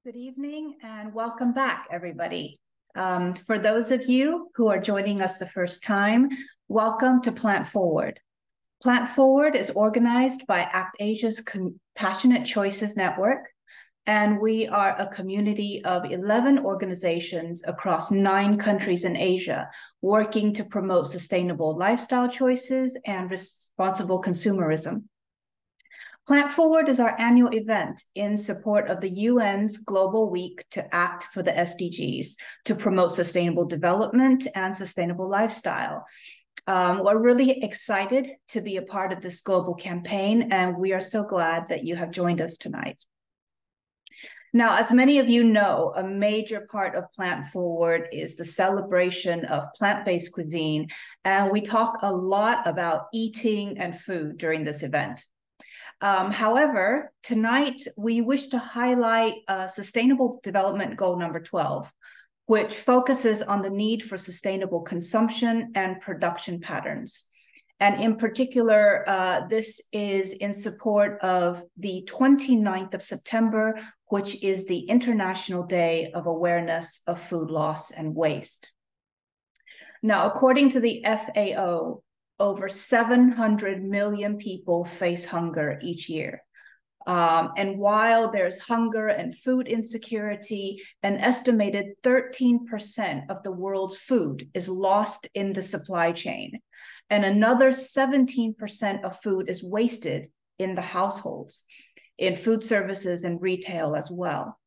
Good evening and welcome back, everybody. For those of you who are joining us the first time, welcome to Plant Forward. Plant Forward is organized by ActAsia's Compassionate Choices Network, and we are a community of 11 organizations across 9 countries in Asia, working to promote sustainable lifestyle choices and responsible consumerism. Plant Forward is our annual event in support of the UN's Global Week to Act for the SDGs to promote sustainable development and sustainable lifestyle. We're really excited to be a part of this global campaign, and we are so glad that you have joined us tonight. Now, as many of you know, a major part of Plant Forward is the celebration of plant-based cuisine, and we talk a lot about eating and food during this event. However, tonight we wish to highlight Sustainable Development Goal number 12, which focuses on the need for sustainable consumption and production patterns. And in particular, this is in support of the 29th of September, which is the International Day of Awareness of Food Loss and Waste. Now, according to the FAO, over 700 million people face hunger each year. And while there's hunger and food insecurity, an estimated 13% of the world's food is lost in the supply chain. And another 17% of food is wasted in the households, in food services and retail as well.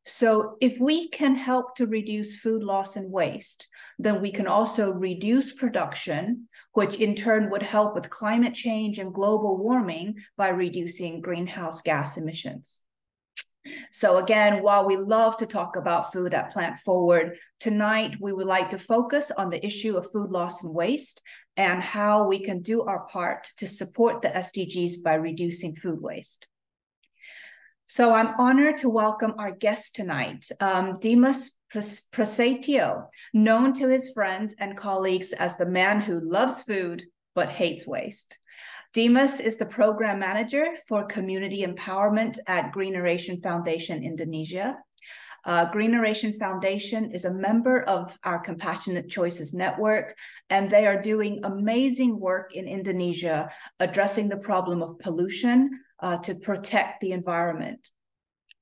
So if we can help to reduce food loss and waste, then we can also reduce production, which in turn would help with climate change and global warming by reducing greenhouse gas emissions. So again, while we love to talk about food at Plant Forward, tonight we would like to focus on the issue of food loss and waste and how we can do our part to support the SDGs by reducing food waste. So I'm honored to welcome our guest tonight, Dimas Prasetyo, known to his friends and colleagues as the man who loves food but hates waste. Dimas is the program manager for community empowerment at Greeneration Foundation Indonesia. Greeneration Foundation is a member of our Compassionate Choices Network, and they are doing amazing work in Indonesia addressing the problem of pollution, to protect the environment.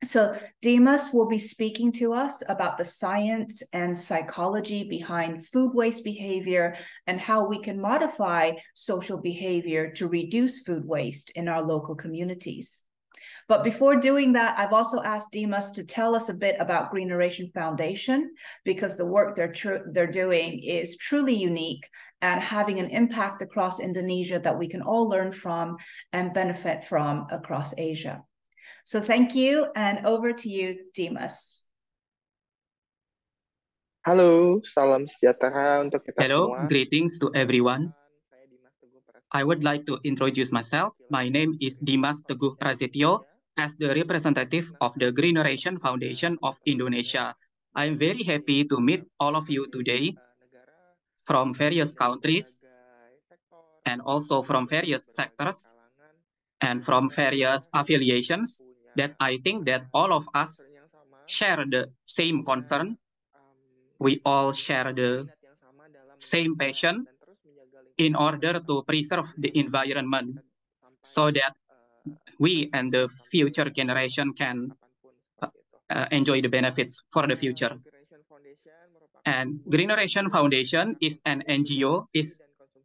So Dimas will be speaking to us about the science and psychology behind food waste behavior and how we can modify social behavior to reduce food waste in our local communities. But before doing that, I've also asked Dimas to tell us a bit about Greeneration Foundation, because the work they're doing is truly unique and having an impact across Indonesia that we can all learn from and benefit from across Asia. So thank you, and over to you, Dimas. Halo, salam sejahtera untuk kita Hello, semua. greetings to everyone. I would like to introduce myself. My name is Dimas Teguh Prasetyo, as the representative of the Greeneration Foundation of Indonesia. I am very happy to meet all of you today from various countries and also from various sectors and from various affiliations, that I think that all of us share the same concern. We all share the same passion in order to preserve the environment so that we and the future generation can enjoy the benefits for the future. And Greeneration Foundation is an NGO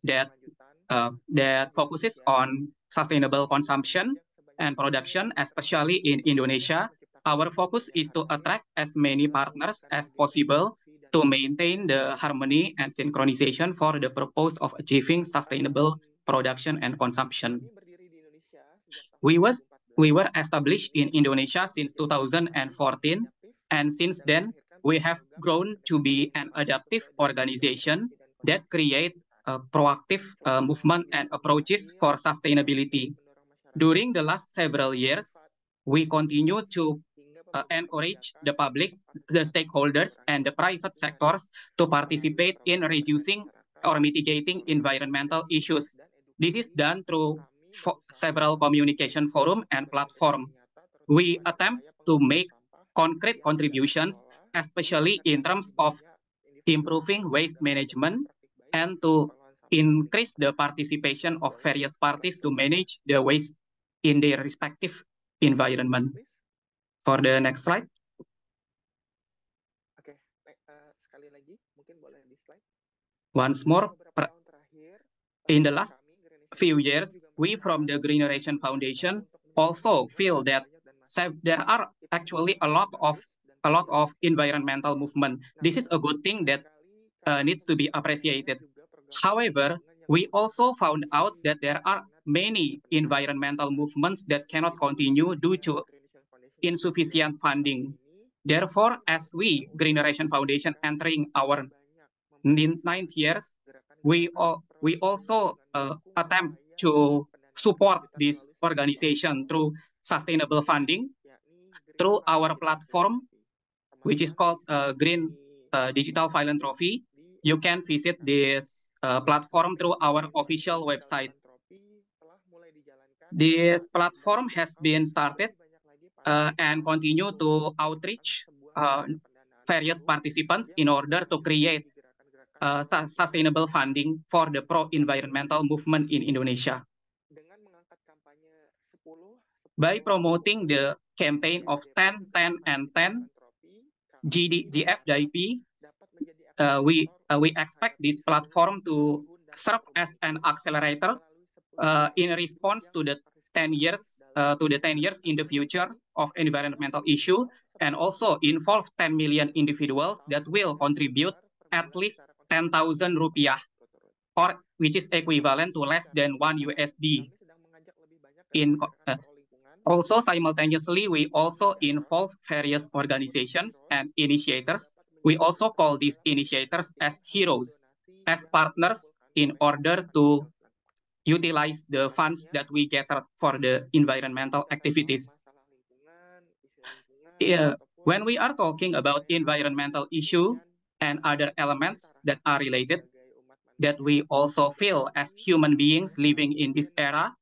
that focuses on sustainable consumption and production, especially in Indonesia. Our focus is to attract as many partners as possible to maintain the harmony and synchronization for the purpose of achieving sustainable production and consumption. We were established in Indonesia since 2014, and since then we have grown to be an adaptive organization that create a proactive movement and approaches for sustainability. During the last several years, we continue to encourage the public, the stakeholders, and the private sectors to participate in reducing or mitigating environmental issues. This is done through several communication forum and platform. We attempt to make concrete contributions, especially in terms of improving waste management and to increase the participation of various parties to manage the waste in their respective environment. For the next slide. Oke, sekali lagi, mungkin boleh di slide. Once more, in the last few years, we from the Greeneration Foundation also feel that there are actually a lot of environmental movement. This is a good thing that needs to be appreciated. However, we also found out that there are many environmental movements that cannot continue due to insufficient funding. Therefore, as we, Greeneration Foundation, entering our 9th years, we also attempt to support this organization through sustainable funding, through our platform, which is called Green Digital Philanthropy. You can visit this platform through our official website. This platform has been started and continue to outreach various participants in order to create sustainable funding for the pro-environmental movement in Indonesia. By promoting the campaign of 10, 10, and 10, GFDIP, we expect this platform to serve as an accelerator in response to the 10 years in the future of environmental issue, and also involve 10 million individuals that will contribute at least 10,000 rupiah, or which is equivalent to less than $1 USD. Also, simultaneously, we also involve various organizations and initiators. We also call these initiators as heroes, as partners in order to utilize the funds that we gather for the environmental activities. When we are talking about environmental issue and other elements that are related, that we also feel as human beings living in this era,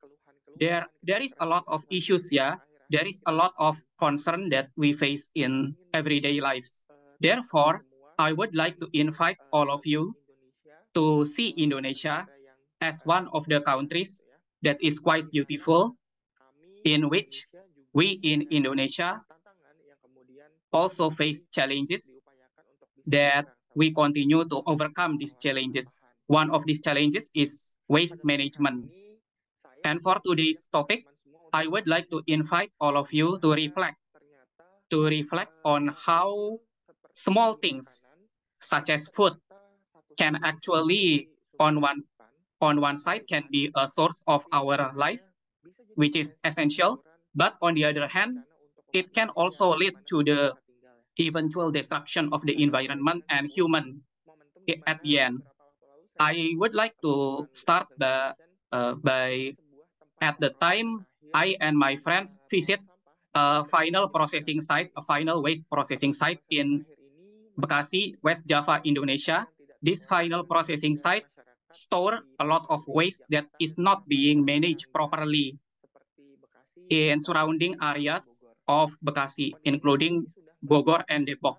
there is a lot of issues, there is a lot of concern that we face in everyday lives. Therefore, I would like to invite all of you to see Indonesia as one of the countries that is quite beautiful, in which we in Indonesia also face challenges that we continue to overcome these challenges. One of these challenges is waste management. And for today's topic, I would like to invite all of you to reflect on how small things such as food can actually on one side can be a source of our life, which is essential, but on the other hand, it can also lead to the eventual destruction of the environment and human at the end. I would like to start by at the time I and my friends visit a final waste processing site in Bekasi, West Java, Indonesia. This final processing site store a lot of waste that is not being managed properly in surrounding areas of Bekasi, including Bogor and Depok.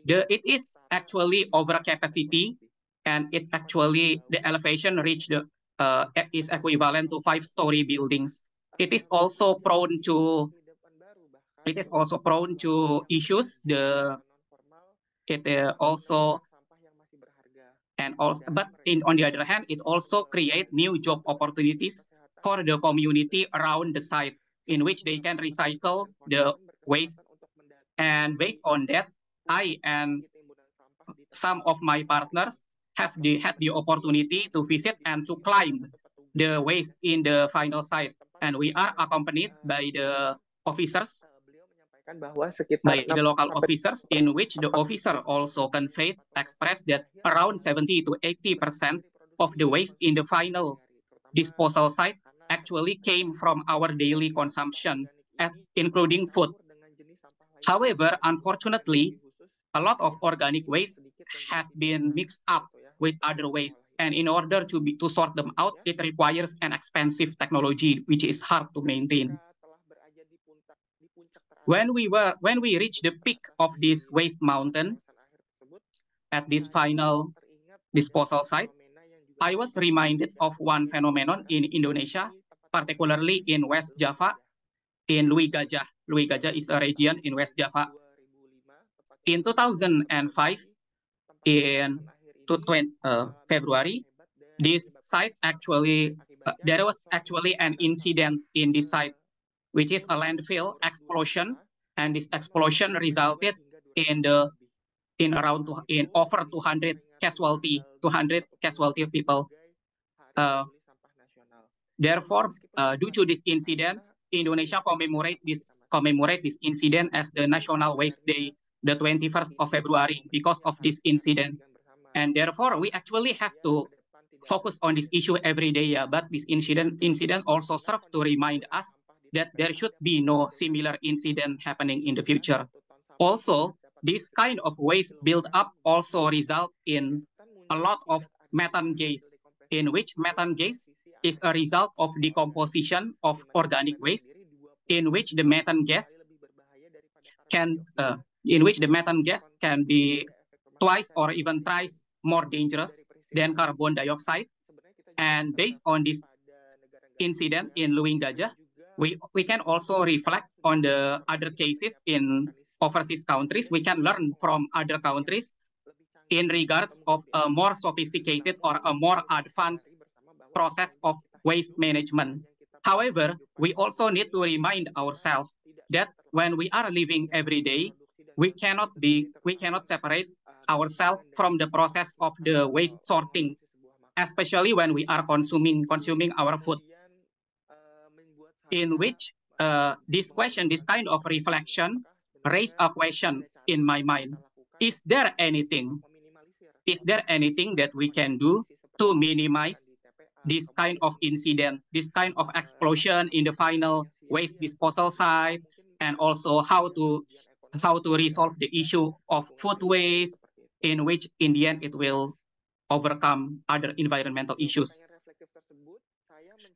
It is actually overcapacity, and the elevation reached is equivalent to 5-story buildings. It is also prone to issues. On the other hand, it also creates new job opportunities for the community around the site, in which they can recycle the waste. And based on that, I and some of my partners had the opportunity to visit and to climb the waste in the final site. And we are accompanied by the officers, by the local officers, in which the officer also expressed that around 70 to 80% of the waste in the final disposal site actually came from our daily consumption, including food. However, unfortunately, a lot of organic waste has been mixed up with other waste, and in order to sort them out, it requires an expensive technology, which is hard to maintain. When we reach the peak of this waste mountain at this final disposal site, I was reminded of one phenomenon in Indonesia, particularly in West Java, in Louis Gajah. Louis Gajah is a region in West Java. In 2005, in February, this site actually, there was actually an incident in this site, which is a landfill explosion, and this explosion resulted in over 200 casualty people. Therefore, due to this incident, Indonesia commemorate this incident as the National Waste Day, the 21st of February, because of this incident. And therefore, we actually have to focus on this issue every day. Yeah, but this incident also serves to remind us that there should be no similar incident happening in the future. Also, this kind of waste build-up also result in a lot of methane gas, in which methane gas is a result of decomposition of organic waste, in which the methane gas can be twice or even thrice more dangerous than carbon dioxide. And based on this incident in Louis Gajah, we can also reflect on the other cases in overseas countries. We can learn from other countries in regards of a more sophisticated or a more advanced process of waste management. However, we also need to remind ourselves that when we are living every day, we cannot separate ourselves from the process of the waste sorting, especially when we are consuming our food. In which this kind of reflection raise a question in my mind. Is there anything that we can do to minimize this kind of incident, this kind of explosion in the final waste disposal site, and also how to resolve the issue of food waste, in which in the end it will overcome other environmental issues.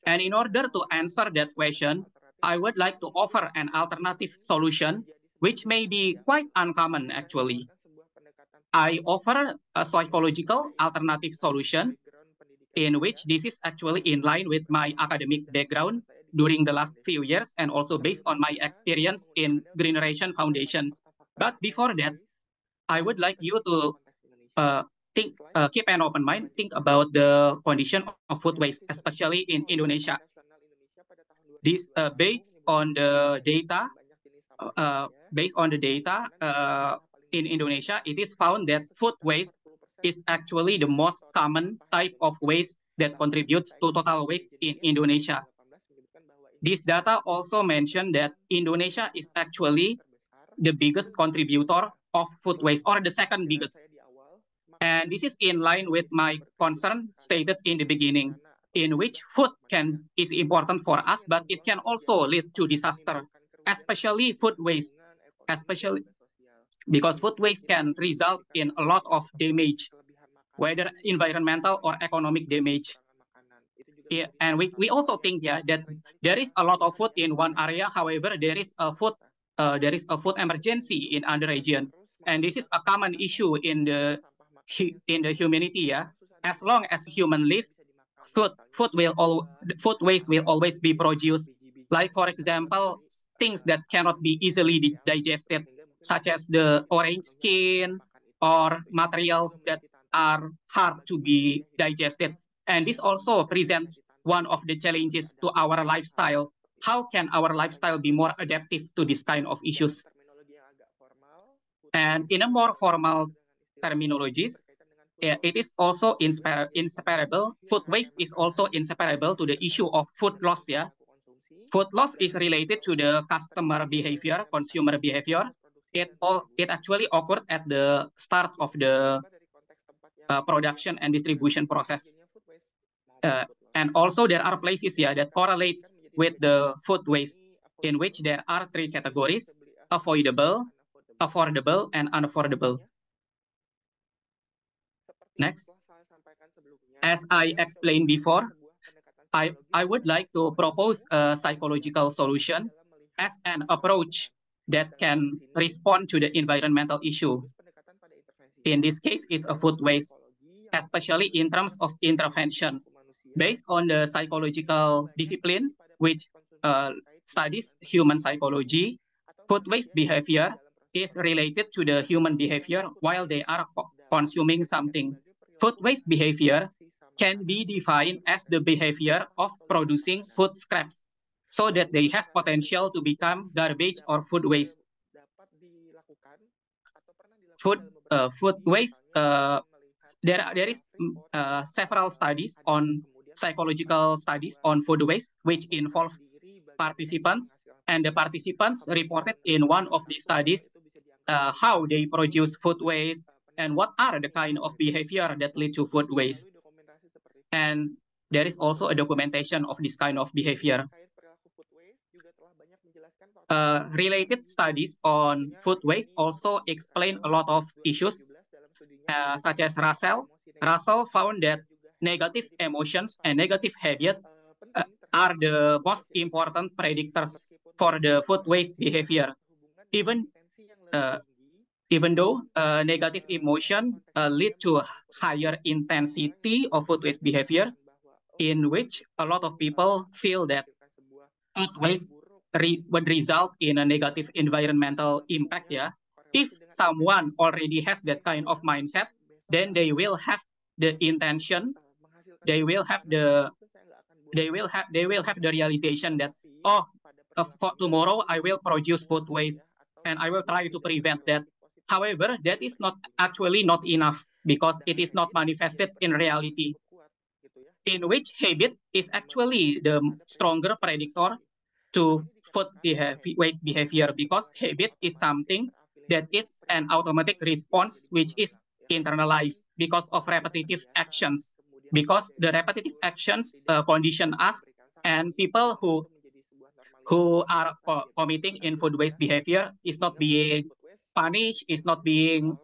And in order to answer that question, I would like to offer an alternative solution, which may be quite uncommon actually. I offer a psychological alternative solution, in which this is actually in line with my academic background during the last few years, and also based on my experience in Greeneration Foundation. But before that, I would like you to keep an open mind, think about the condition of food waste, especially in Indonesia. This based on the data, in Indonesia, it is found that food waste is actually the most common type of waste that contributes to total waste in Indonesia. This data also mentioned that Indonesia is actually the biggest contributor of food waste, or the second biggest. And this is in line with my concern stated in the beginning, in which food is important for us, but it can also lead to disaster, especially food waste, especially because food waste can result in a lot of damage, whether environmental or economic damage. Yeah, and we also think that there is a lot of food in one area. However, there is a food emergency in other region, and this is a common issue in the humanity. Yeah, as long as human live, food waste will always be produced. Like, for example, things that cannot be easily digested, such as the orange skin or materials that are hard to be digested. And this also presents one of the challenges to our lifestyle. How can our lifestyle be more adaptive to this kind of issues? And in a more formal terminologies, it is also inseparable. Food waste is also inseparable to the issue of food loss. Yeah, food loss is related to the customer behavior, consumer behavior. It actually occurred at the start of the production and distribution process. And also there are places that correlates with the food waste, in which there are three categories: avoidable, affordable, and unaffordable. Next. As I explained before, I would like to propose a psychological solution as an approach that can respond to the environmental issue. In this case, is a food waste, especially in terms of intervention. Based on the psychological discipline, which studies human psychology, food waste behavior is related to the human behavior while they are consuming something. Food waste behavior can be defined as the behavior of producing food scraps so that they have potential to become garbage or food waste. Food waste, there is several studies on psychological studies on food waste, which involve participants, and the participants reported in one of the studies how they produce food waste and what are the kind of behavior that lead to food waste. And there is also a documentation of this kind of behavior. Related studies on food waste also explain a lot of issues, such as Russell. Russell found that negative emotions and negative habits are the most important predictors for the food waste behavior. Even though negative emotion lead to a higher intensity of food waste behavior, in which a lot of people feel that food waste would result in a negative environmental impact. Yeah, if someone already has that kind of mindset, then they will have the intention, they will have the realization that, oh, for tomorrow I will produce food waste and I will try to prevent that. However, that is not enough because it is not manifested in reality, in which habit is actually the stronger predictor to food waste behavior, because habit is something that is an automatic response which is internalized because of repetitive actions. Because the repetitive actions condition us, and people who are committing in food waste behavior is not being punished, is not being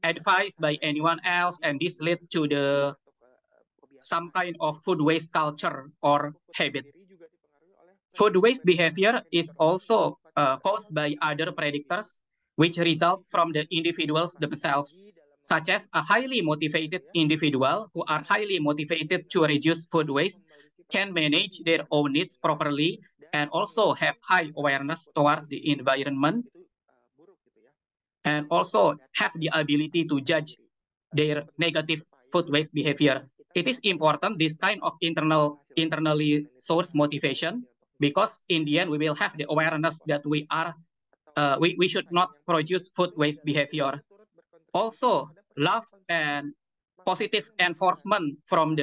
advised by anyone else, and this led to the some kind of food waste culture or habit. Food waste behavior is also caused by other predictors, which result from the individuals themselves, such as a highly motivated individual who are highly motivated to reduce food waste can manage their own needs properly and also have high awareness toward the environment, and also have the ability to judge their negative food waste behavior. It is important, this kind of internally sourced motivation, because in the end we will have the awareness that we should not produce food waste behavior. Also, love and positive enforcement from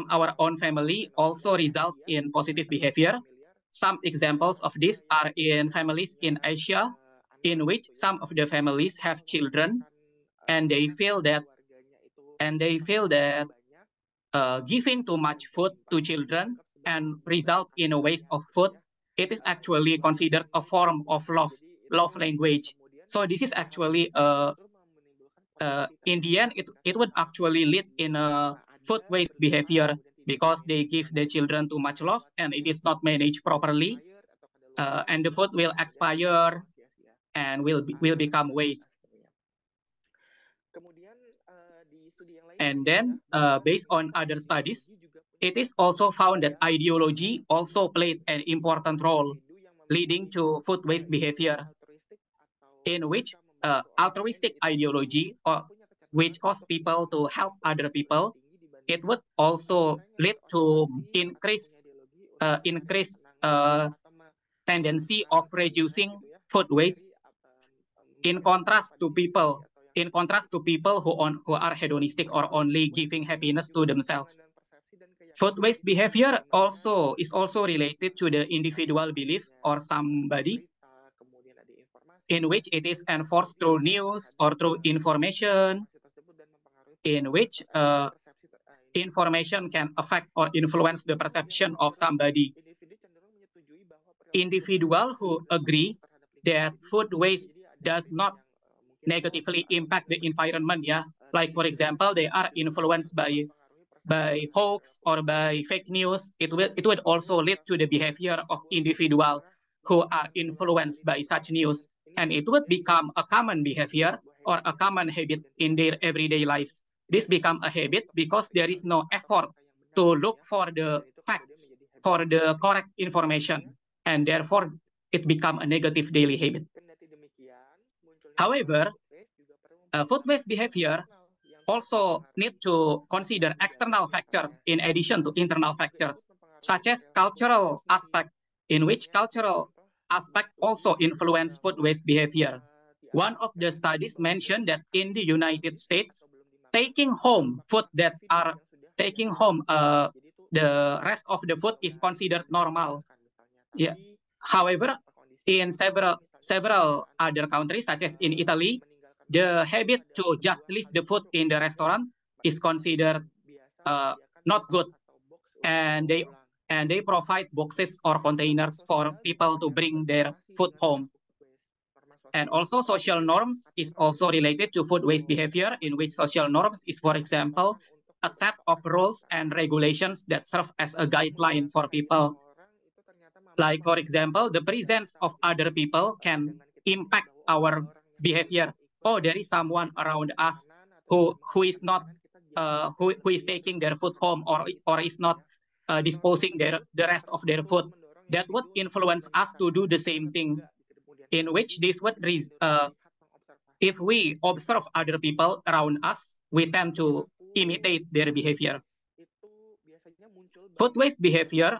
our own family also result in positive behavior. Some examples of this are in families in Asia, in which some of the families have children, and they feel that giving too much food to children and result in a waste of food, it is actually considered a form of love language. So this is actually in the end, it would actually lead in a food waste behavior, because they give the children too much love and it is not managed properly, and the food will expire and will become waste. And then, based on other studies, it is also found that ideology also played an important role, leading to food waste behavior, in which altruistic ideology, or which cause people to help other people, it would also lead to increase tendency of reducing food waste, in contrast to people who are hedonistic or only giving happiness to themselves. Food waste behavior is also related to the individual belief or somebody, in which it is enforced through news or through information, in which information can affect or influence the perception of somebody. Individuals who agree that food waste does not negatively impact the environment, yeah, like for example, they are influenced by hoax or by fake news, it would also lead to the behavior of individual who are influenced by such news, and it would become a common behavior or a common habit in their everyday lives. This become a habit because there is no effort to look for the facts, for the correct information, and therefore it become a negative daily habit. However, food-based behavior also need to consider external factors in addition to internal factors, such as cultural aspect, in which cultural aspect also influence food waste behavior. One of the studies mentioned that in the United States, taking home food that are taking home the rest of the food is considered normal. Yeah. However, in several other countries, such as in Italy, the habit to just leave the food in the restaurant is considered not good, and they provide boxes or containers for people to bring their food home. And also social norms is also related to food waste behavior, in which social norms is, for example, a set of rules and regulations that serve as a guideline for people. Like, for example, the presence of other people can impact our behavior. Oh, there is someone around us who is not who is taking their food home or is not disposing the rest of their food. That would influence us to do the same thing. In which this would if we observe other people around us, we tend to imitate their behavior. Food waste behavior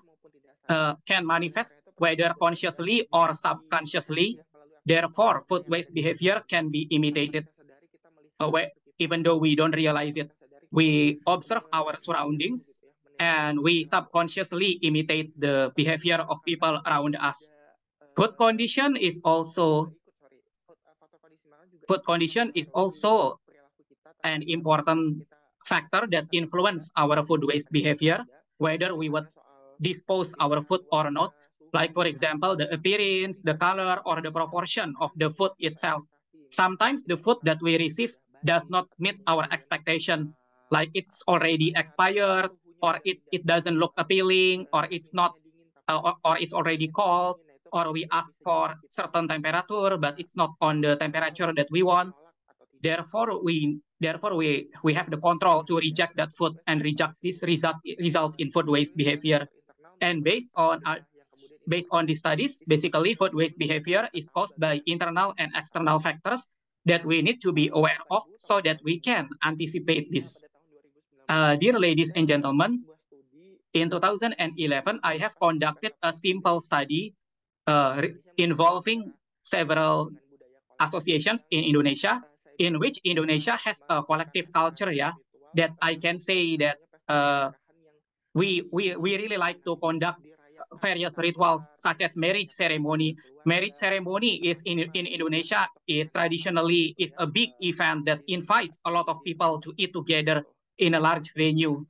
can manifest whether consciously or subconsciously. Therefore, food waste behavior can be imitated even though we don't realize it. We observe our surroundings and we subconsciously imitate the behavior of people around us. Food condition is also an important factor that influence our food waste behavior, whether we would dispose our food or not. Like, for example, the appearance, the color, or the proportion of the food itself. Sometimes the food that we receive does not meet our expectation, like it's already expired, or it doesn't look appealing, or it's not, or it's already cold, or we ask for certain temperature, but it's not on the temperature that we want. Therefore, we have the control to reject that food and reject this result in food waste behavior. And based on the studies, basically food waste behavior is caused by internal and external factors that we need to be aware of so that we can anticipate this. Dear ladies and gentlemen, in 2011, I have conducted a simple study involving several associations in Indonesia, in which Indonesia has a collective culture, that I can say that we really like to conduct various rituals such as marriage ceremony. Marriage ceremony is in Indonesia is traditionally a big event that invites a lot of people to eat together in a large venue.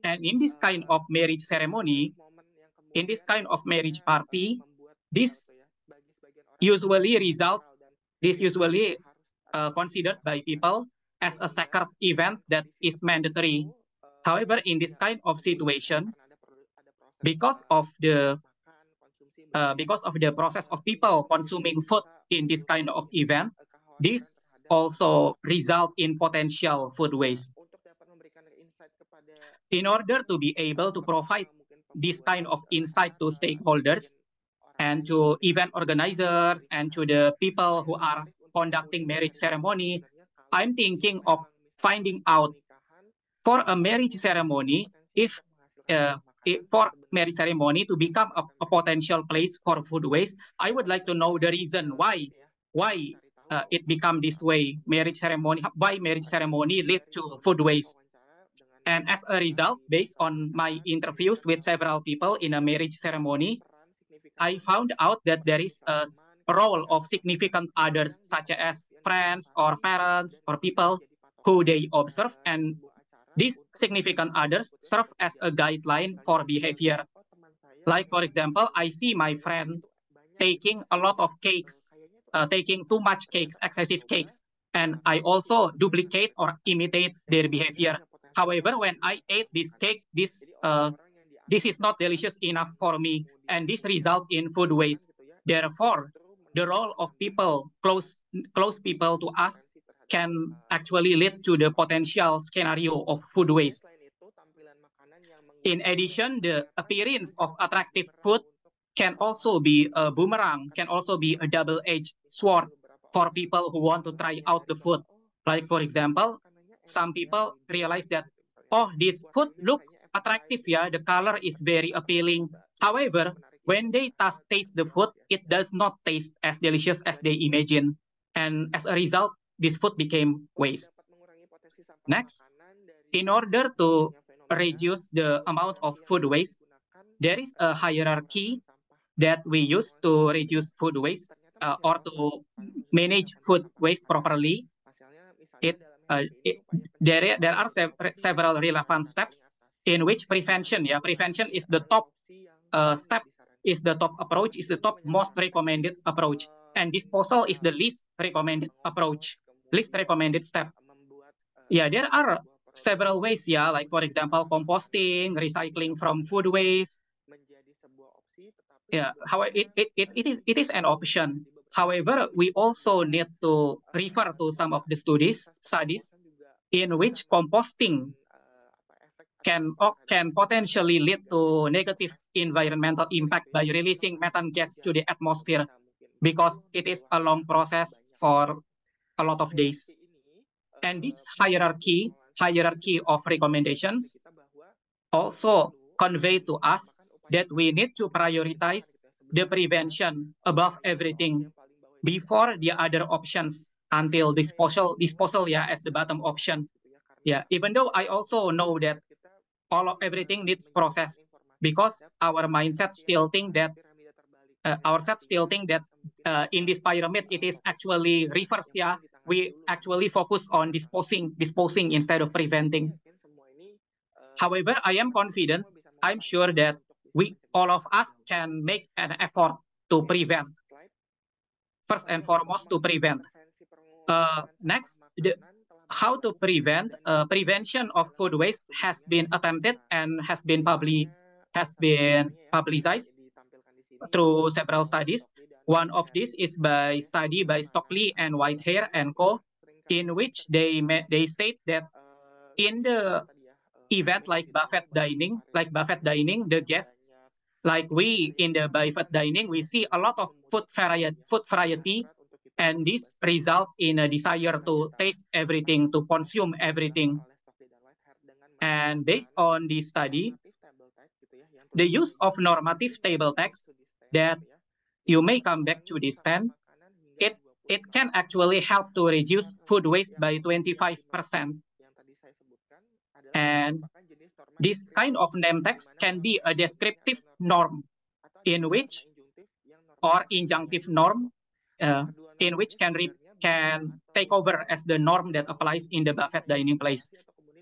And in this kind of marriage ceremony, in this kind of marriage party, this usually considered by people as a sacred event that is mandatory. However, in this kind of situation, because of the process of people consuming food in this kind of event, this also result in potential food waste. In order to be able to provide this kind of insight to stakeholders and to event organizers and to the people who are conducting marriage ceremony, I'm thinking of finding out for a marriage ceremony, for marriage ceremony to become a potential place for food waste, I would like to know the reason why it become this way. Why marriage ceremony lead to food waste? And as a result, based on my interviews with several people in a marriage ceremony, I found out that there is a role of significant others, such as friends or parents or people who they observe, and these significant others serve as a guideline for behavior. Like, for example, I see my friend taking a lot of cakes, taking too much cakes, excessive cakes, and I also duplicate or imitate their behavior. However, when I ate this cake, this is not delicious enough for me, and this result in food waste. Therefore, the role of people, close people to us, can actually lead to the potential scenario of food waste. In addition, the appearance of attractive food can also be a boomerang, can also be a double-edged sword for people who want to try out the food. Like, for example, some people realize that, oh, this food looks attractive, yeah, the color is very appealing. However, when they taste the food, it does not taste as delicious as they imagine. And as a result, this food became waste. Next, in order to reduce the amount of food waste, there is a hierarchy that we use to reduce food waste or to manage food waste properly. There are several relevant steps in which prevention is the top step, is the top approach, is the top most recommended approach, and disposal is the least recommended approach, least recommended step. Yeah, there are several ways, yeah, like for example, composting, recycling from food waste. Yeah, it is an option. However, we also need to refer to some of the studies in which composting can potentially lead to negative environmental impact by releasing methane gas to the atmosphere, because it is a long process for a lot of days. And this hierarchy of recommendations also convey to us that we need to prioritize the prevention above everything before the other options, until disposal as the bottom option. Yeah, even though I also know that everything needs process, because our mindset still think that in this pyramid it is actually reverse. Yeah, we actually focus on disposing instead of preventing. However, I am confident, I'm sure that all of us can make an effort to prevent. First and foremost, to prevent. Next, how to prevent. Prevention of food waste has been attempted and has been publicized through several studies. One of these is by study by Stockley and Whitehair and co, in which they state that in the event like buffet dining, the guests, like we in the buffet dining, we see a lot of food variety, and this result in a desire to taste everything, to consume everything. And based on this study, the use of normative table text, that you may come back to this 10, it can actually help to reduce food waste by 25%. And this kind of name text can be a descriptive norm, in which, or injunctive norm, in which can take over as the norm that applies in the buffet dining place.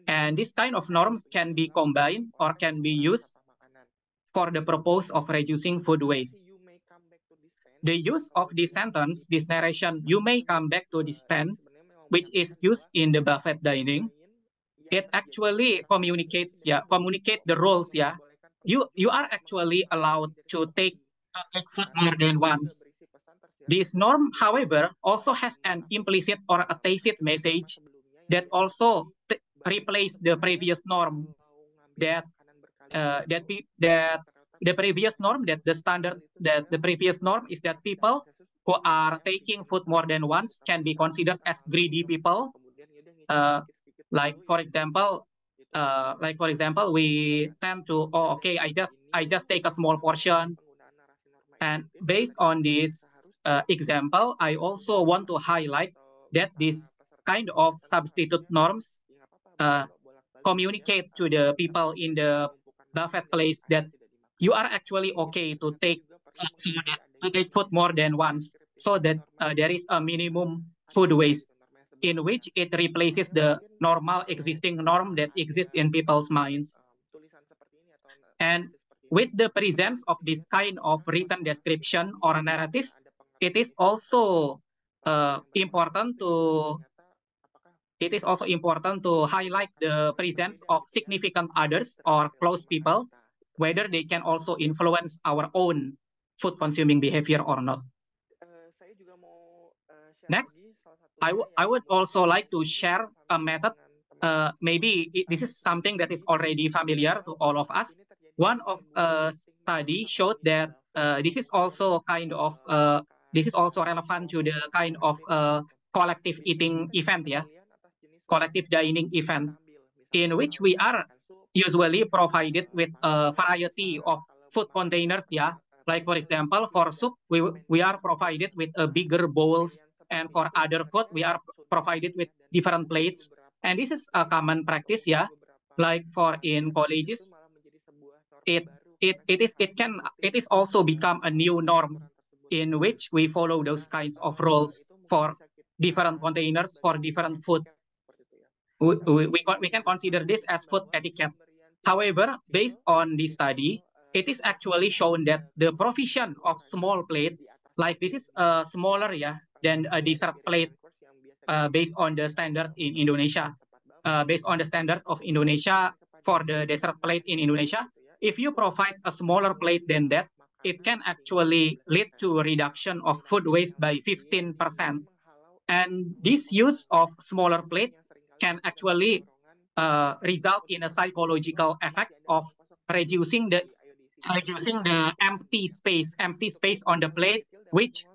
And this kind of norms can be combined or can be used for the purpose of reducing food waste. The use of this sentence, this narration, you may come back to this 10, which is used in the buffet dining, it actually communicate the roles. Yeah, you are actually allowed to take food more than once. This norm, however, also has an implicit or a tacit message that also replace the previous norm, that the previous norm, the previous norm is that people who are taking food more than once can be considered as greedy people. Like for example, we tend to, oh, okay, I just take a small portion. And based on this example, I also want to highlight that this kind of substitute norms communicate to the people in the buffet place that you are actually okay to take food more than once, so that there is a minimum food waste, in which it replaces the normal existing norm that exists in people's minds. And with the presence of this kind of written description or a narrative, it is also important to highlight the presence of significant others or close people, whether they can also influence our own food consuming behavior or not. Next, I would also like to share a method. Maybe this is something that is already familiar to all of us. One of study showed that this is also relevant to the kind of collective eating event, collective dining event, in which we are usually provided with a variety of food containers, Like for example, for soup, we are provided with a bigger bowls, and for other food, we are provided with different plates. And this is a common practice, Like for in colleges, it is also become a new norm in which we follow those kinds of rules for different containers for different food. We can consider this as food etiquette. However, based on this study, it is actually shown that the provision of small plate, like this is smaller than a dessert plate based on the standard in Indonesia. Based on the standard of Indonesia for the dessert plate in Indonesia, if you provide a smaller plate than that, it can actually lead to a reduction of food waste by 15%. And this use of smaller plate can actually result in a psychological effect of reducing the empty space on the plate, which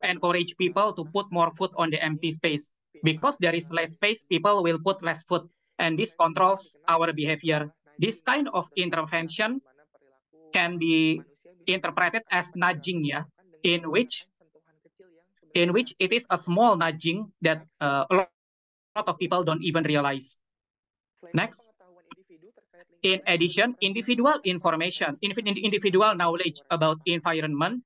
encourage people to put more food on the empty space. Because there is less space, people will put less food, and this controls our behavior. This kind of intervention can be interpreted as nudging, in which it is a small nudging that a lot of people don't even realize. Next, in addition, individual information, individual knowledge about environment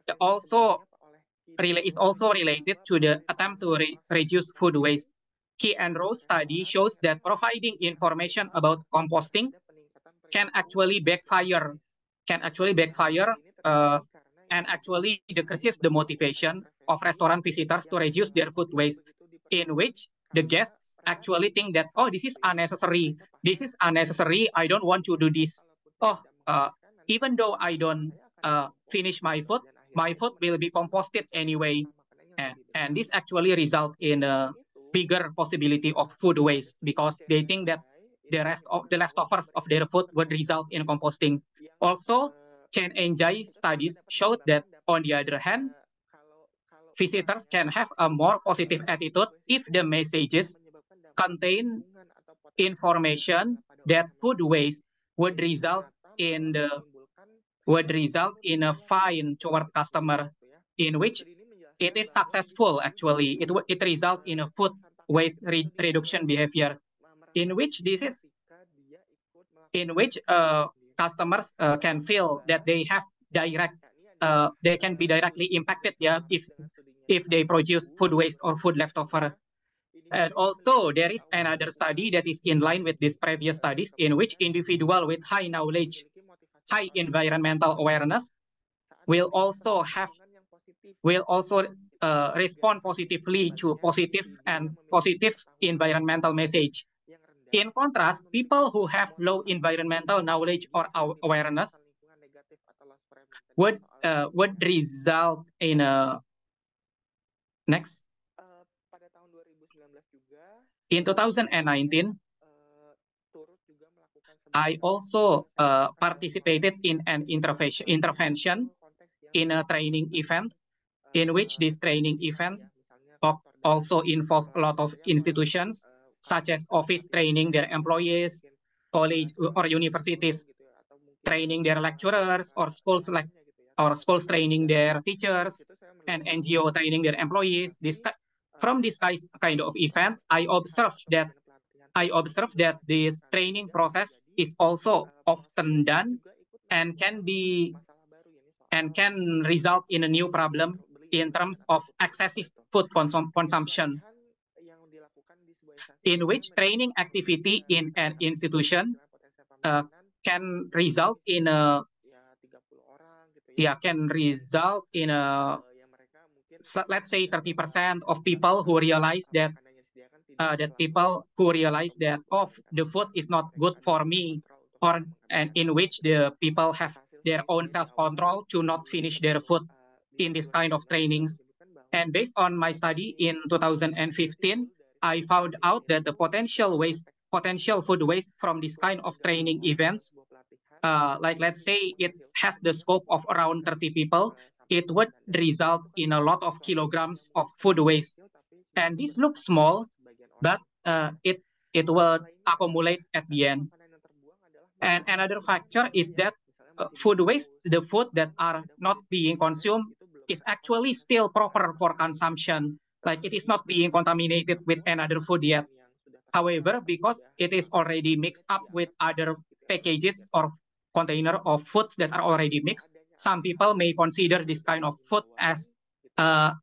is also related to the attempt to reduce food waste. Key and Rose study shows that providing information about composting can actually backfire, and actually decreases the motivation of restaurant visitors to reduce their food waste, in which the guests actually think that, oh, this is unnecessary. I don't want to do this. Even though I don't finish my food will be composted anyway. And this actually results in a bigger possibility of food waste because they think that the rest of the leftovers of their food would result in composting. Also, Chen and Jai studies showed that, on the other hand, visitors can have a more positive attitude if the messages contain information that food waste would result in a fine toward customer, in which it is successful. Actually, it results in a food waste reduction behavior, in which customers can feel that they can be directly impacted, if they produce food waste or food leftover. And also, there is another study that is in line with these previous studies, in which individual with high knowledge, high environmental awareness will also respond positively to positive environmental message. In contrast, people who have low environmental knowledge or awareness would result in a next. In 2019, I also participated in an intervention in a training event, in which this training event also involved a lot of institutions, such as office training their employees, college or universities training their lecturers, or schools training their teachers, and NGO training their employees. From this kind of event, I observed that this training process is also often done and can result in a new problem in terms of excessive food consumption, in which training activity in an institution can result in a let's say 30% of people who realize that the food is not good for me, and in which the people have their own self-control to not finish their food in this kind of trainings. And based on my study in 2015, I found out that the potential food waste from this kind of training events, like let's say it has the scope of around 30 people, it would result in a lot of kilograms of food waste. And this looks small, but it will accumulate at the end. And another factor is that food waste, the food that are not being consumed, is actually still proper for consumption. Like it is not being contaminated with another food yet. However, because it is already mixed up with other packages or container of foods that are already mixed, some people may consider this kind of food as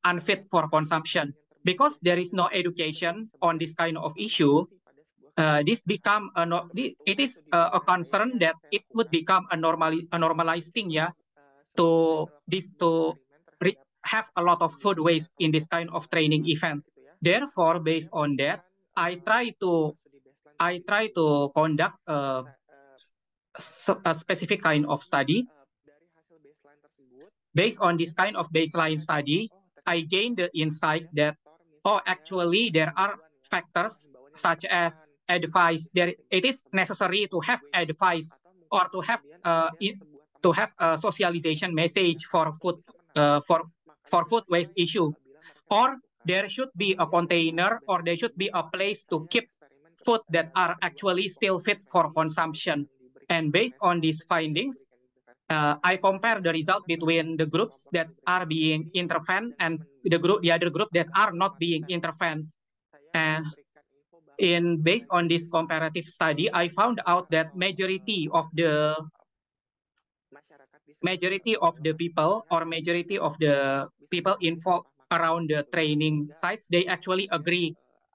unfit for consumption. Because there is no education on this kind of issue, this become it is a concern that it would become a normalized thing, yeah, to have a lot of food waste in this kind of training event. Therefore, based on that, I try to conduct a specific kind of study. Based on this kind of baseline study, I gained the insight that, actually there are factors such as advice. It is necessary to have advice or to have a socialization message for food food waste issue, or there should be a container or there should be a place to keep food that are actually still fit for consumption. And based on these findings, I compare the result between the groups that are being intervened and the other group that are not being intervened. And based on this comparative study, I found out that majority of the people or majority of the people involved around the training sites, they actually agree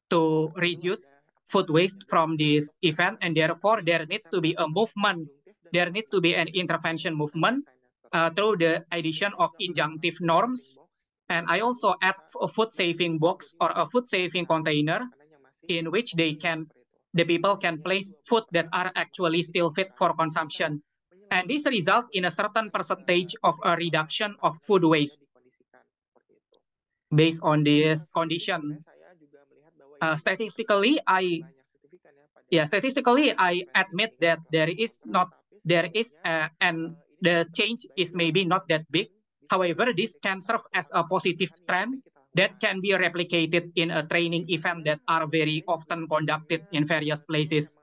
to reduce food waste from this event, and therefore there needs to be a movement. There needs to be an intervention movement through the addition of injunctive norms. And I also add a food saving box or a food saving container in which the people can place food that are actually still fit for consumption. And this results in a certain percentage of a reduction of food waste. Based on this condition, statistically, I admit that and the change is maybe not that big. However, this can serve as a positive trend that can be replicated in a training event that are very often conducted in various places.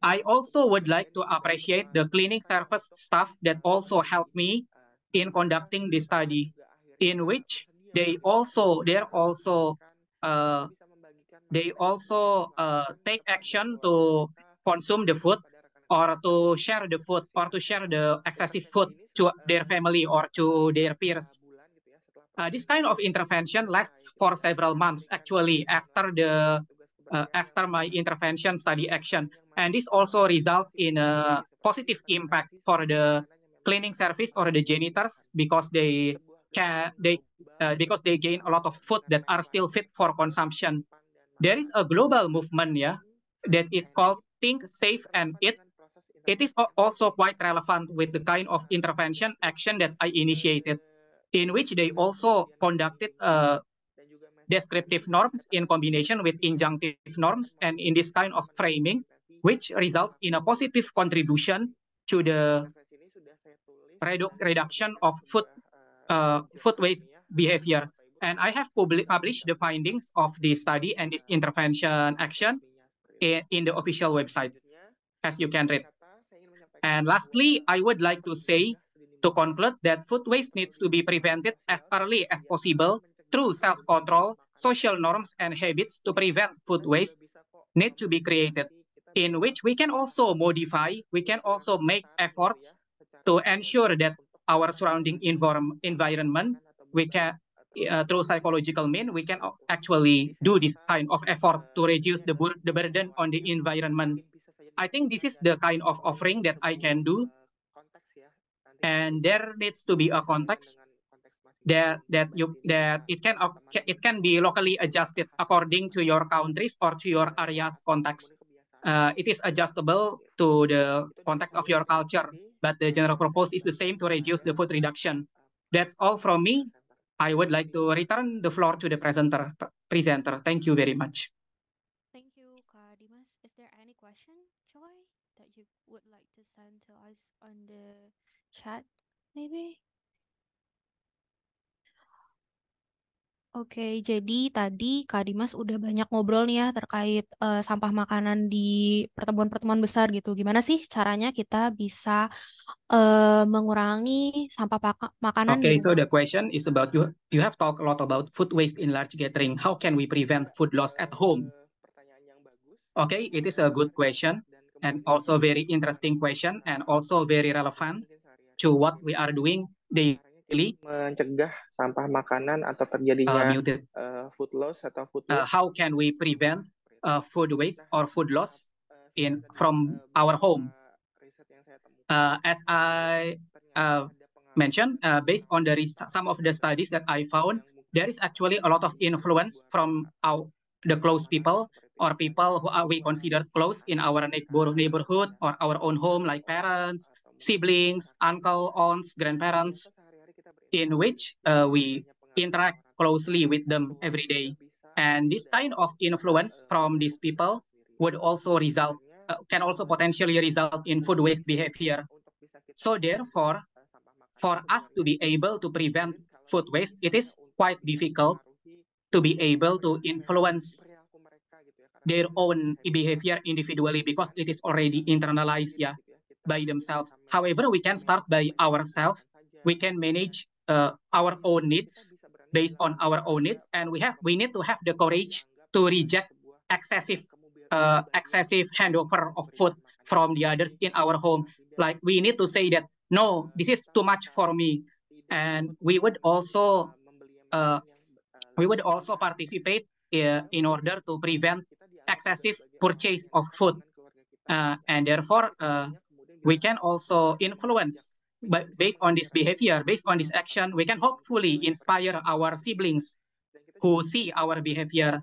I also would like to appreciate the cleaning service staff that also helped me in conducting this study, in which they also take action to consume the food or to share the food or to share the excessive food to their family or to their peers. This kind of intervention lasts for several months actually after my intervention study action, and this also results in a positive impact for the cleaning service or the janitors because they gain a lot of food that are still fit for consumption. There is a global movement, that is called Think, Save, and Eat. It is also quite relevant with the kind of intervention action that I initiated, in which they also conducted descriptive norms in combination with injunctive norms, and in this kind of framing, which results in a positive contribution to the reduction of food waste behavior. And I have published the findings of this study and this intervention action in the official website, as you can read. And lastly, I would like to say, to conclude, that food waste needs to be prevented as early as possible through self-control, social norms, and habits to prevent food waste need to be created, in which we can also modify, we can also make efforts to ensure that our surrounding environment, we can, through psychological means, we can actually do this kind of effort to reduce the burden on the environment. I think this is the kind of offering that I can do, and there needs to be a context that it can be locally adjusted according to your countries or to your area's context. It is adjustable to the context of your culture. but the general purpose is the same to reduce the food reduction. That's all from me. I would like to return the floor to the presenter. Thank you very much. Thank you, Kak Dimas. Is there any question, Joy, that you would like to send to us on the chat, maybe? Oke, jadi tadi Kak Dimas udah banyak ngobrol nih ya terkait sampah makanan di pertemuan-pertemuan besar gitu. Gimana sih caranya kita bisa mengurangi sampah makanan di Okay, so rumah? the question is about you have talked a lot about food waste in large gathering. How can we prevent food loss at home? Okay, it is a good question and also very interesting question and also very relevant to what we are doing daily. Mencegah sampah makanan atau terjadinya food loss atau food waste. How can we prevent food waste or food loss from our home? As I mentioned, based on some of the studies that I found, there is actually a lot of influence from the close people or people who we consider close in our neighborhood or our own home, like parents, siblings, uncle, aunts, grandparents, in which we interact closely with them every day. And this kind of influence from these people would also can also potentially result in food waste behavior. So therefore, for us to be able to prevent food waste, it is quite difficult to be able to influence their own behavior individually because it is already internalized by themselves. However, we can start by ourselves. We can manage our own needs based on our own needs, and we need to have the courage to reject excessive handover of food from the others in our home. Like we need to say that no, this is too much for me, and we would also participate in order to prevent excessive purchase of food, and therefore we can also influence. But based on this behavior, based on this action, we can hopefully inspire our siblings who see our behavior,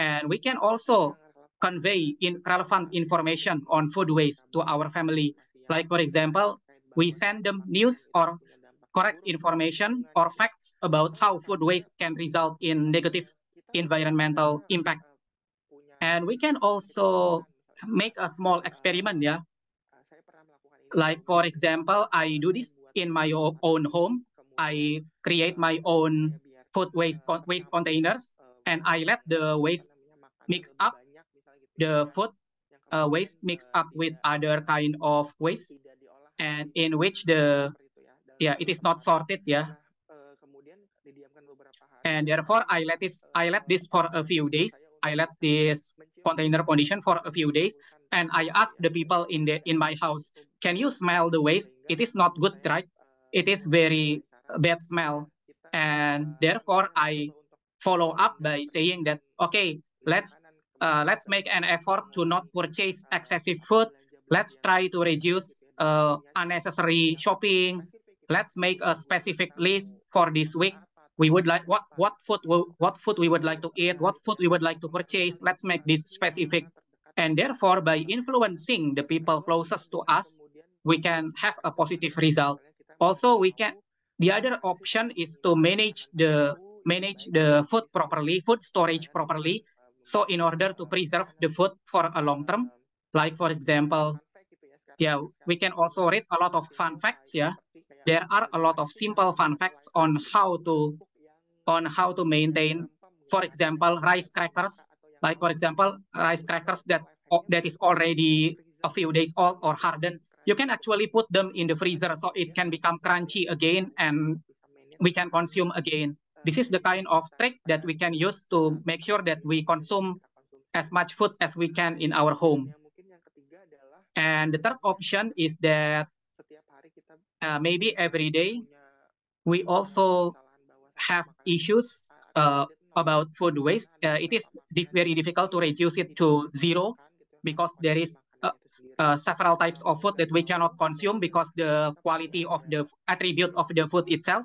and we can also convey relevant information on food waste to our family. Like for example, we send them news or correct information or facts about how food waste can result in negative environmental impact. And we can also make a small experiment, Like for example, I do this in my own home. I create my own food waste containers, and I let the waste mix up, the food waste mix up with other kind of waste, and in which it is not sorted, and therefore I let this for a few days. I let this container condition for a few days, and I ask the people in my house, can you smell the waste? It is not good, right? It is very bad smell, and therefore I follow up by saying that okay, let's make an effort to not purchase excessive food. Let's try to reduce unnecessary shopping. Let's make a specific list for this week. We would like what food we would like to eat, what food we would like to purchase. Let's make this specific, and therefore by influencing the people closest to us, we can have a positive result. Also, the other option is to manage the food properly, food storage properly. So in order to preserve the food for a long term, like for example, we can also read a lot of fun facts. There are a lot of simple fun facts on how to maintain, for example, rice crackers. Like for example, rice crackers that is already a few days old or hardened. You can actually put them in the freezer so it can become crunchy again and we can consume again. This is the kind of trick that we can use to make sure that we consume as much food as we can in our home. And the third option is that maybe every day we also have issues about food waste. It is very difficult to reduce it to zero because there is several types of food that we cannot consume because the quality of the attribute of the food itself.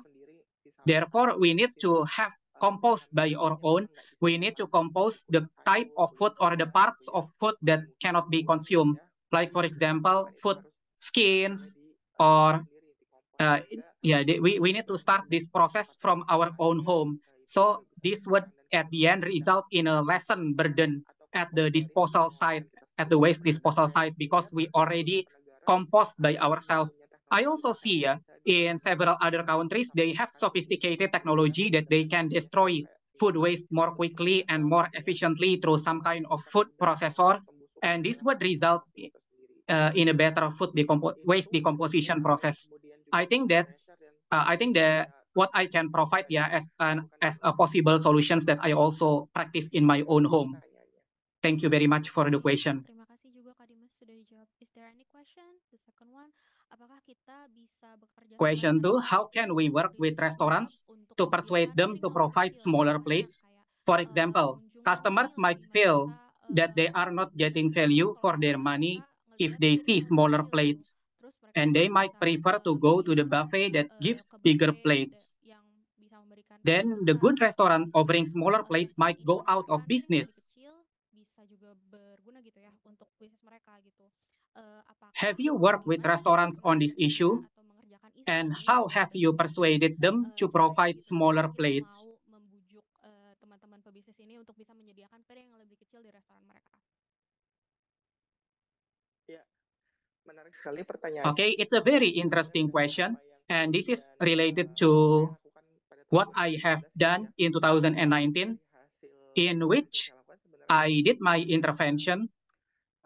Therefore, we need to have compost by our own. We need to compost the type of food or the parts of food that cannot be consumed. Like for example, food skins, or we need to start this process from our own home. So this would at the end result in a lesson burden at the disposal site, at the waste disposal site, because we already compost by ourselves. I also see in several other countries, they have sophisticated technology that they can destroy food waste more quickly and more efficiently through some kind of food processor. And this would result in a better food waste decomposition process. I think that what I can provide as a possible solutions that I also practice in my own home. Thank you very much for the question. Terima kasih juga Kak Dimas sudah dijawab. Is there any question? The second one, apakah kita bisa bekerja sama Question dengan 2, how can we work with restaurants to persuade them to provide smaller plates? For example, customers might feel that they are not getting value for their money if they see smaller plates, and they might prefer to go to the buffet that gives bigger plates. Then the good restaurant offering smaller plates might go out of business. Have you worked with restaurants on this issue? And how have you persuaded them to provide smaller plates? Teman-teman pebisnis ini untuk bisa menyediakan piring yang lebih kecil di restoran mereka. Ya, menarik sekali pertanyaan. Okay, it's a very interesting question, and this is related to what I have done in 2019, in which I did my intervention,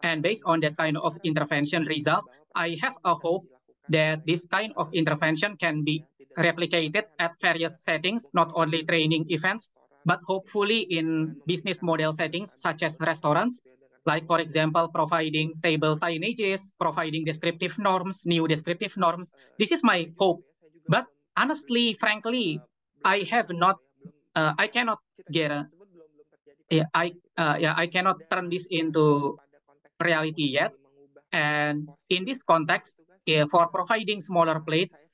and based on that kind of intervention result, I have a hope that this kind of intervention can be replicated at various settings, not only training events, but hopefully in business model settings such as restaurants, like for example, providing table signages, providing descriptive norms, new descriptive norms. This is my hope. But honestly, frankly, I have not, I cannot get I cannot turn this into reality yet. And in this context, for providing smaller plates,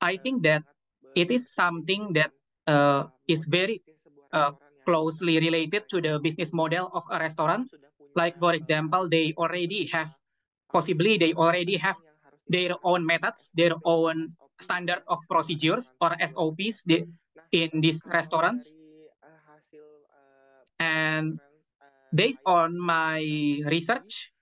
I think that it is something that is very closely related to the business model of a restaurant. Like, for example, they already have their own methods, their own standard of procedures or SOPs in these restaurants. And based on my research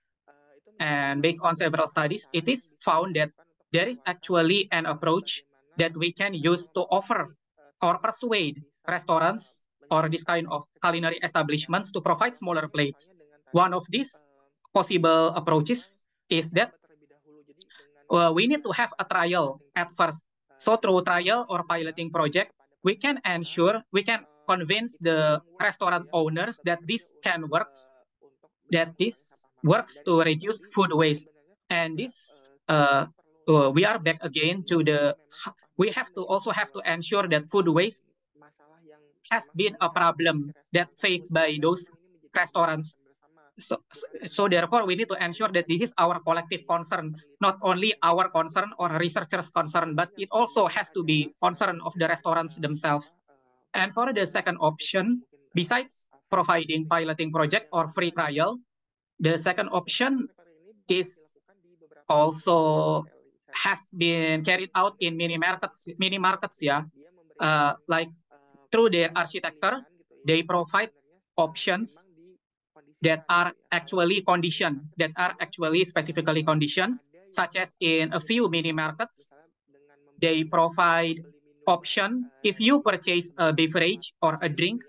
and based on several studies, it is found that there is actually an approach that we can use to offer or persuade restaurants or this kind of culinary establishments to provide smaller plates. One of these possible approaches is that we need to have a trial at first. So through trial or piloting project, we can convince the restaurant owners that this works to reduce food waste. And this, we are back again to we also have to ensure that food waste has been a problem that faced by those restaurants. So therefore, we need to ensure that this is our collective concern, not only our concern or researchers' concern, but it also has to be concern of the restaurants themselves. And for the second option, besides providing piloting project or free trial, the second option is also has been carried out in mini markets, like through their architecture, they provide options that are actually conditioned, that are actually specifically conditioned, such as in a few mini markets, they provide option if you purchase a beverage or a drink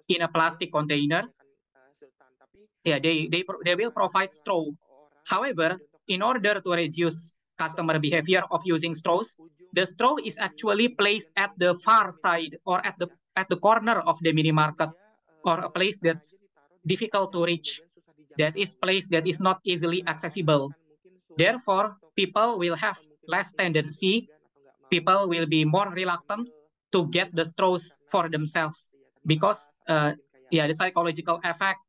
in a plastic container, they will provide straw. However, in order to reduce customer behavior of using straws, the straw is actually placed at the far side or at the corner of the mini market, or a place that's difficult to reach, that is place that is not easily accessible. Therefore, people will have less tendency, people will be more reluctant to get the straws for themselves, because the psychological effect,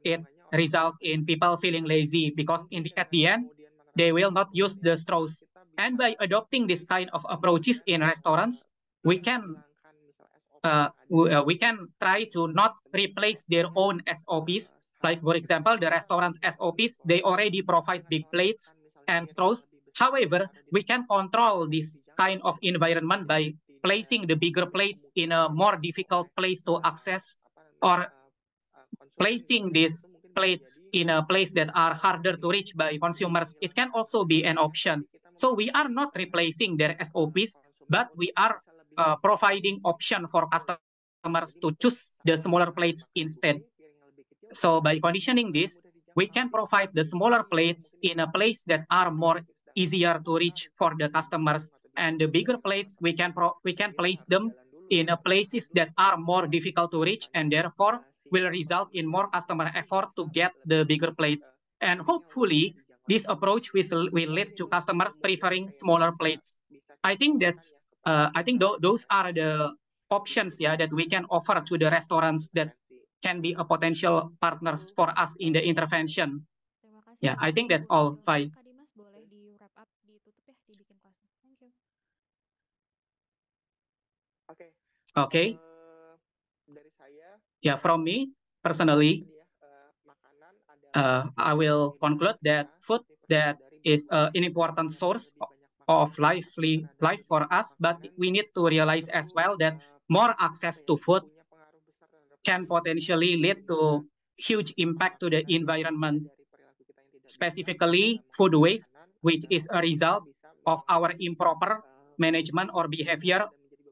it result in people feeling lazy, because at the end, they will not use the straws. And by adopting this kind of approaches in restaurants, we can try to not replace their own SOPs. Like, for example, the restaurant SOPs, they already provide big plates and straws. However, we can control this kind of environment by placing the bigger plates in a more difficult place to access, or placing these plates in a place that are harder to reach by consumers. It can also be an option. So we are not replacing their SOPs, but we are providing option for customers to choose the smaller plates instead. So by conditioning this, we can provide the smaller plates in a place that are more easier to reach for the customers, and the bigger plates we can place them in a places that are more difficult to reach, and therefore will result in more customer effort to get the bigger plates. And hopefully this approach will lead to customers preferring smaller plates. I think that's those are the options, yeah, that we can offer to the restaurants that can be a potential partners for us in the intervention. Yeah, I think that's all. Fine. Kak Dimas, boleh di wrap up, ditutup ya, dibikin kelasnya. Thank you. Okay. Yeah, from me personally, I will conclude that food that is an important source of life for us, but we need to realize as well that more access to food can potentially lead to huge impact to the environment, specifically food waste, which is a result of our improper management or behavior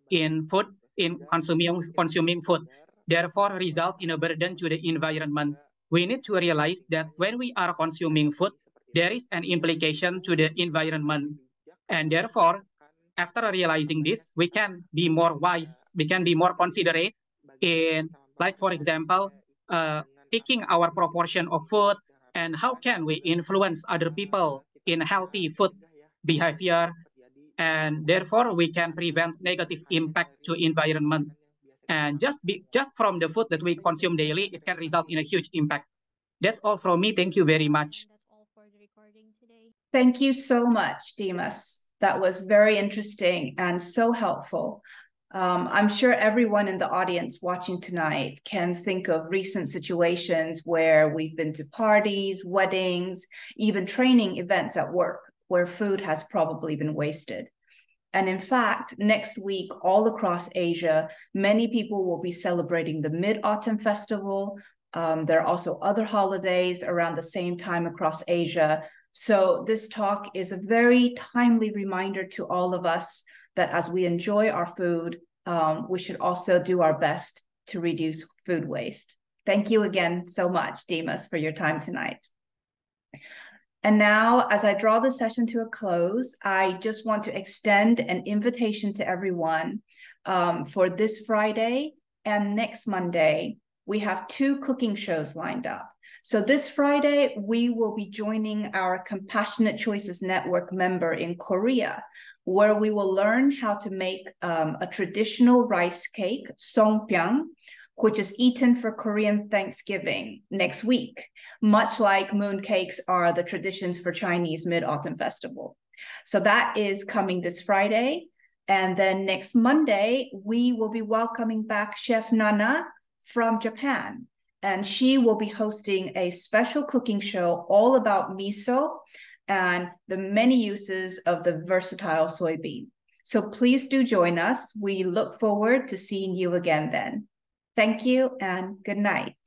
in food, in consuming food, therefore result in a burden to the environment. We need to realize that when we are consuming food, there is an implication to the environment. And therefore, after realizing this, we can be more wise, we can be more considerate in, like, for example, picking our proportion of food, and how can we influence other people in healthy food behavior, and therefore we can prevent negative impact to environment. And just from the food that we consume daily, it can result in a huge impact. That's all from me. Thank you very much. That's all for the recording today. Thank you so much, Dimas. That was very interesting and so helpful. I'm sure everyone in the audience watching tonight can think of recent situations where we've been to parties, weddings, even training events at work where food has probably been wasted. And in fact, next week, all across Asia, many people will be celebrating the Mid-Autumn Festival. There are also other holidays around the same time across Asia. So this talk is a very timely reminder to all of us that as we enjoy our food, we should also do our best to reduce food waste. Thank you again so much, Dimas, for your time tonight. And now, as I draw the session to a close, I just want to extend an invitation to everyone for this Friday and next Monday. We have 2 cooking shows lined up. So this Friday, we will be joining our Compassionate Choices Network member in Korea, where we will learn how to make a traditional rice cake, songpyeong, which is eaten for Korean Thanksgiving next week, much like mooncakes are the traditions for Chinese Mid-Autumn Festival. So that is coming this Friday. And then next Monday, we will be welcoming back Chef Nana from Japan. And she will be hosting a special cooking show all about miso and the many uses of the versatile soybean. So please do join us. We look forward to seeing you again then. Thank you and good night.